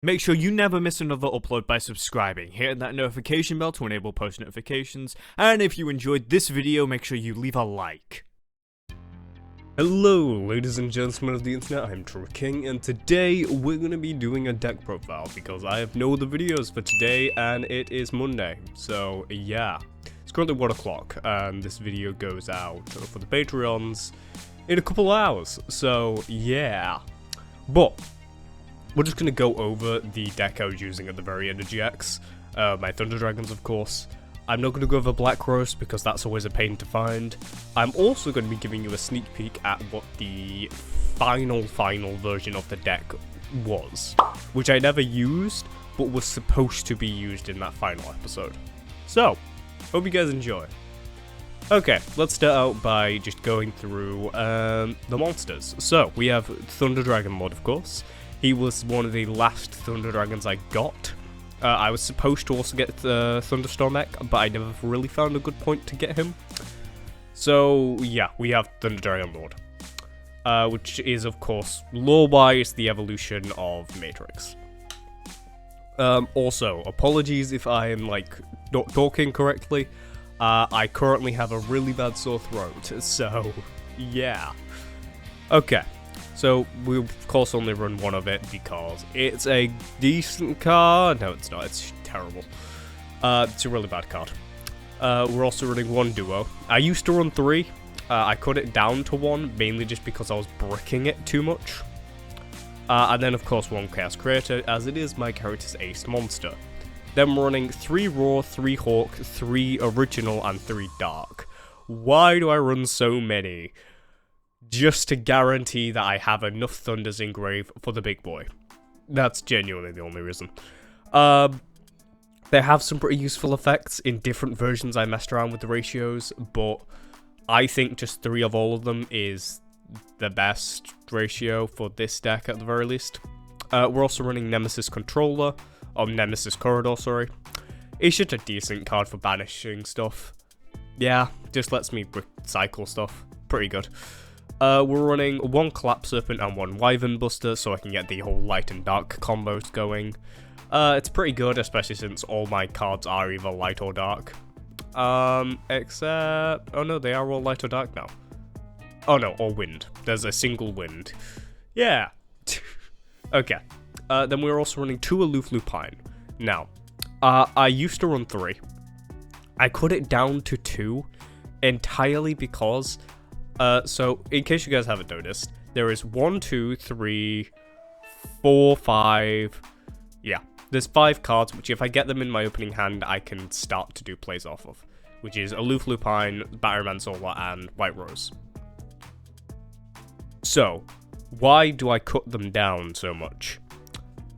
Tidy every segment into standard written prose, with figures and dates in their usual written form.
Make sure you never miss another upload by subscribing, hitting that notification bell to enable post notifications, and if you enjoyed this video, make sure you leave a like. Hello ladies and gentlemen of the internet, I'm TrueKing, and today we're going to be doing a deck profile because I have no other videos for today and it is Monday, so yeah. It's currently 1 o'clock and this video goes out for the Patreons in a couple hours, so yeah. But we're just going to go over the deck I was using at the very end of GX, my Thunder Dragons of course. I'm not going to go over Black Rose because that's always a pain to find. I'm also going to be giving you a sneak peek at what the final version of the deck was, which I never used, but was supposed to be used in that final episode. So, hope you guys enjoy. Okay, let's start out by just going through the monsters. So, we have Thunder Dragon Lord, of course. He was one of the last Thunder Dragons I got. I was supposed to also get the Thunderstorm Mech, but I never really found a good point to get him. So, yeah, we have Thunder Dragon Lord, which is, of course, lore-wise, the evolution of Matrix. Also, apologies if I am, not talking correctly. I currently have a really bad sore throat, so, yeah. Okay. So, we of course only run one of it because it's a decent card. No, it's not. It's terrible. It's a really bad card. We're also running one duo. I used to run 3. I cut it down to 1, mainly just because I was bricking it too much. And then, of course, one Chaos Creator, as it is my character's ace monster. Then we're running 3 Raw, 3 Hawk, 3 Original, and 3 Dark. Why do I run so many? Just to guarantee that I have enough Thunders in grave for the big boy. That's genuinely the only reason. They have some pretty useful effects. In different versions I messed around with the ratios, but I think just 3 of all of them is the best ratio for this deck at the very least. We're also running Nemesis Controller, or Nemesis Corridor, sorry. It's just a decent card for banishing stuff. Yeah, just lets me recycle stuff. Pretty good. We're running 1 Collapse Serpent and 1 Wyvern Buster, so I can get the whole light and dark combos going. It's pretty good, especially since all my cards are either light or dark. Except... oh no, they are all light or dark now. Oh no, or wind. There's a single wind. Yeah. Okay. Then we're also running 2 Aloof Lupine. Now, I used to run 3. I cut it down to 2, entirely because... so, in case you guys haven't noticed, there is 1, 2, 3, 4, 5, yeah, there's 5 cards, which if I get them in my opening hand, I can start to do plays off of, which is Aloof Lupine, Batterman Solar, and White Rose. So, why do I cut them down so much?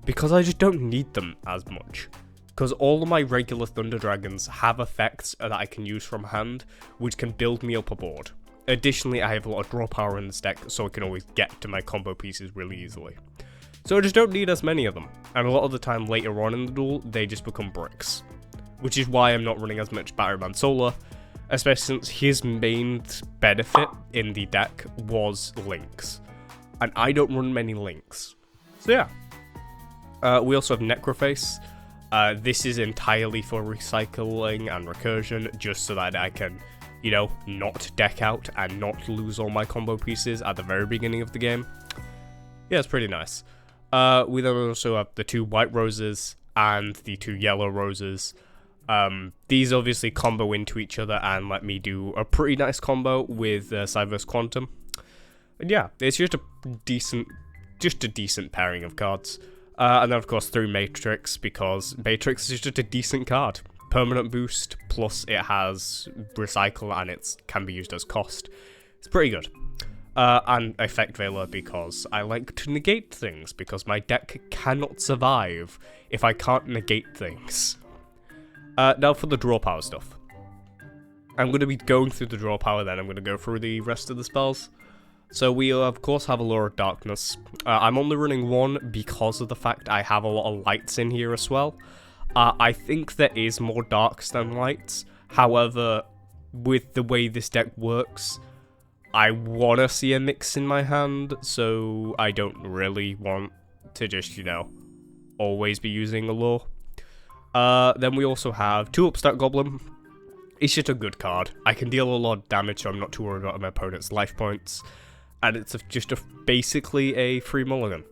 Because I just don't need them as much. Because all of my regular Thunder Dragons have effects that I can use from hand, which can build me up a board. Additionally, I have a lot of draw power in this deck, so I can always get to my combo pieces really easily. So I just don't need as many of them, and a lot of the time later on in the duel, they just become bricks. Which is why I'm not running as much Batterman Solar, especially since his main benefit in the deck was links. And I don't run many links. So yeah. We also have Necroface. This is entirely for recycling and recursion, just so that I can... not deck out and not lose all my combo pieces at the very beginning of the game. Yeah, it's pretty nice. We then also have the 2 White Roses and the 2 Yellow Roses. These obviously combo into each other and let me do a pretty nice combo with Cyverse Quantum. And yeah, it's just a decent pairing of cards. And then of course 3 Matrix, because Matrix is just a decent card. Permanent boost, plus it has recycle and it can be used as cost. It's pretty good. And Effect Veiler because I like to negate things, because my deck cannot survive if I can't negate things. Now for the draw power stuff. I'm going to be going through the draw power, then I'm going to go through the rest of the spells. So we of course have Allure of Darkness. I'm only running 1 because of the fact I have a lot of lights in here as well. I think there is more darks than lights. However, with the way this deck works, I want to see a mix in my hand, so I don't really want to just, always be using a lure. Then we also have 2 Upstart Goblin. It's just a good card. I can deal a lot of damage, so I'm not too worried about my opponent's life points. And it's basically a free mulligan.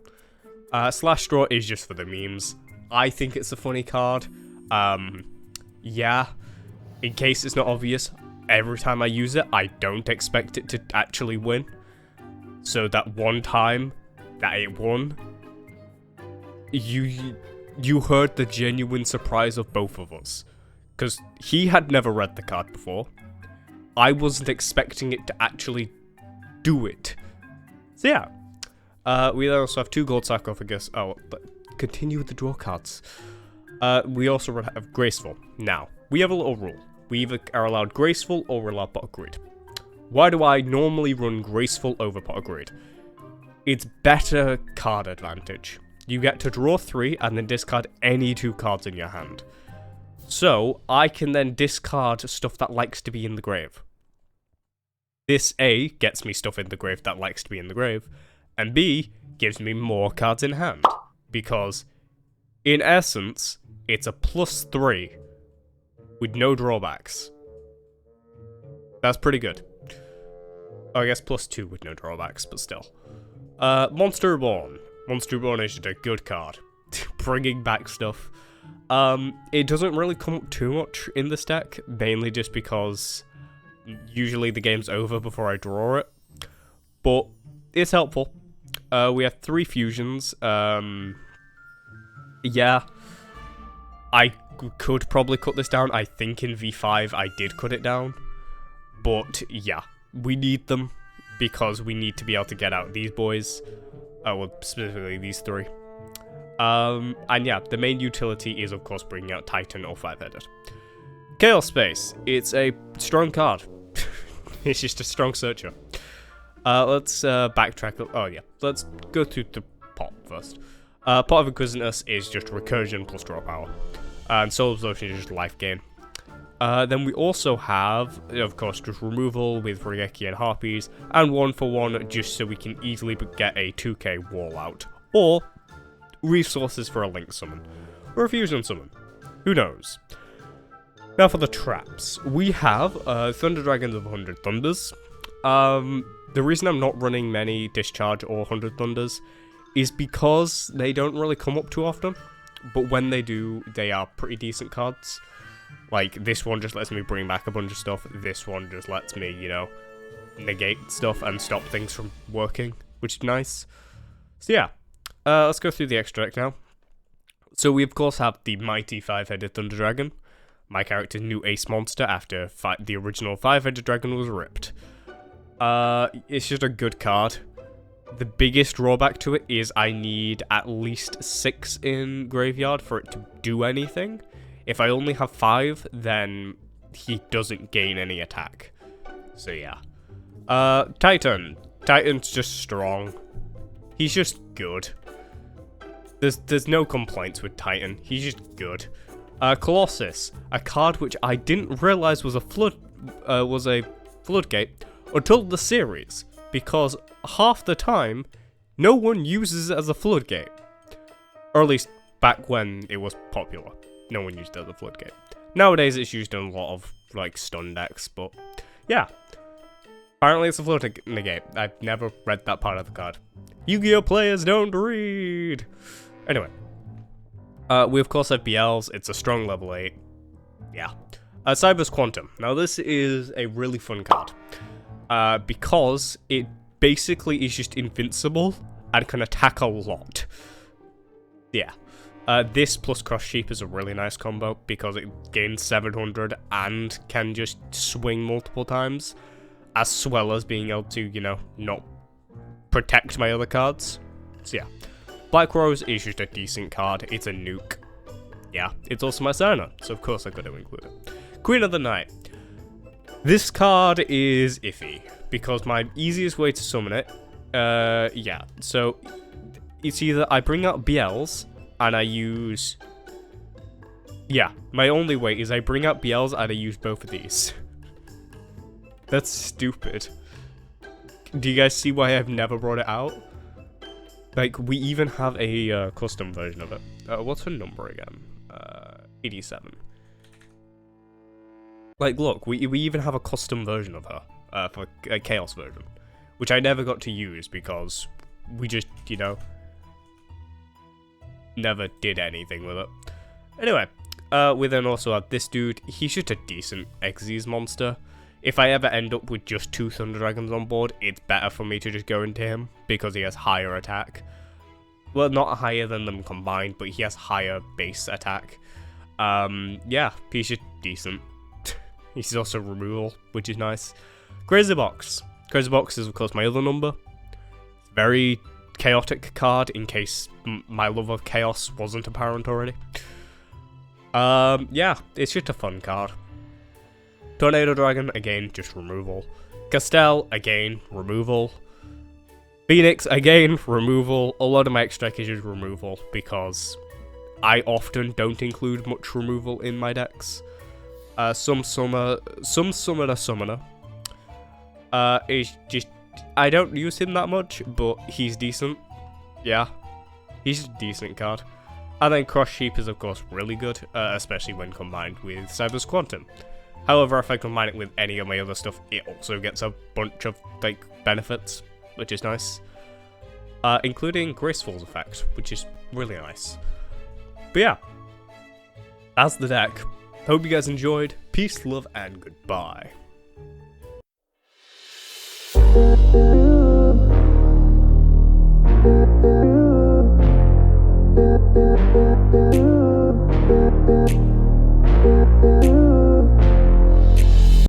Slash Straw is just for the memes. I think it's a funny card. Yeah. In case it's not obvious, every time I use it, I don't expect it to actually win. So that one time that it won, you heard the genuine surprise of both of us. Because he had never read the card before. I wasn't expecting it to actually do it. So yeah. We also have 2 gold sarcophagus. Oh, but continue with the draw cards. We also have Graceful. Now, we have a little rule. We either are allowed Graceful or we're allowed Pot of Greed. Why do I normally run Graceful over Pot of Greed? It's better card advantage. You get to draw 3 and then discard any 2 cards in your hand. So, I can then discard stuff that likes to be in the grave. This A gets me stuff in the grave that likes to be in the grave, and B gives me more cards in hand. Because, in essence, it's a +3 with no drawbacks. That's pretty good. Oh, I guess +2 with no drawbacks, but still. Monster Reborn. Monster Reborn is just a good card. Bringing back stuff. It doesn't really come up too much in this deck, mainly just because usually the game's over before I draw it. But it's helpful. We have 3 fusions. Yeah. I could probably cut this down. I think in V5 I did cut it down. But yeah, we need them because we need to be able to get out these boys. Well, specifically these 3. And yeah, the main utility is of course bringing out Titan or 5-headed. Chaos Space. It's a strong card. It's just a strong searcher. Let's backtrack. Oh yeah, let's go through the pot first. Pot of Inquisitors is just recursion plus draw power. And Soul Absorption is just life gain. Then we also have, of course, just removal with Regeki and Harpies, and 1-for-1 just so we can easily get a 2k wall out. Or resources for a Link summon. Or a Fusion summon. Who knows? Now for the traps. We have Thunder Dragons of 100 Thunders. The reason I'm not running many Discharge or 100 Thunders is because they don't really come up too often. But when they do, they are pretty decent cards. Like, this one just lets me bring back a bunch of stuff. This one just lets me, you know, negate stuff and stop things from working, which is nice. So yeah, let's go through the extra deck now. So we, of course, have the mighty 5-headed Thunder Dragon. My character's new ace monster after the original 5-headed dragon was ripped. It's just a good card. The biggest drawback to it is I need at least 6 in graveyard for it to do anything. If I only have 5, then he doesn't gain any attack. So yeah. Titan. Titan's just strong. He's just good. There's no complaints with Titan. He's just good. Colossus, a card which I didn't realize was a floodgate until the series, because half the time no one uses it as a floodgate, or at least back when it was popular. No one used it as a floodgate. Nowadays it's used in a lot of like stun decks, but yeah. Apparently it's a floodgate. I've never read that part of the card. Yu-Gi-Oh players don't read. Anyway. We of course have BLs. It's a strong level 8. Yeah. Cyber's Quantum. Now this is a really fun card. Because it basically is just invincible and can attack a lot. Yeah. This plus Cross Sheep is a really nice combo because it gains 700 and can just swing multiple times, as well as being able to, you know, not protect my other cards. So yeah. Black Rose is just a decent card. It's a nuke. Yeah, it's also my Cerner, so of course I got to include it. Queen of the Night. This card is iffy, because my easiest way to summon it, yeah, so it's either I bring out BLs, and I use, yeah, my only way is I bring out BLs and I use both of these. That's stupid. Do you guys see why I've never brought it out? Like, we even have a custom version of it. What's her number again? 87. Like, look, we even have a custom version of her, for a Chaos version, which I never got to use because we just, you know, never did anything with it. Anyway, we then also have this dude. He's just a decent Xyz monster. If I ever end up with just 2 Thunder Dragons on board, it's better for me to just go into him, because he has higher attack. Well, not higher than them combined, but he has higher base attack. Yeah, he's just decent. He's also removal, which is nice. Crazy Box. Crazy Box is, of course, my other number. Very chaotic card, in case my love of chaos wasn't apparent already. Yeah, it's just a fun card. Tornado Dragon, again, just removal. Castell, again, removal. Phoenix, again, removal. A lot of my extra deck is just removal, because I often don't include much removal in my decks. Some summoner is just, I don't use him that much, but he's decent. Yeah, he's a decent card. And then Cross Sheep is, of course, really good, especially when combined with Cyber's Quantum. However, if I combine it with any of my other stuff, it also gets a bunch of, like, benefits, which is nice. Including Graceful's effect, which is really nice. But yeah, that's the deck. Hope you guys enjoyed. Peace, love, and goodbye.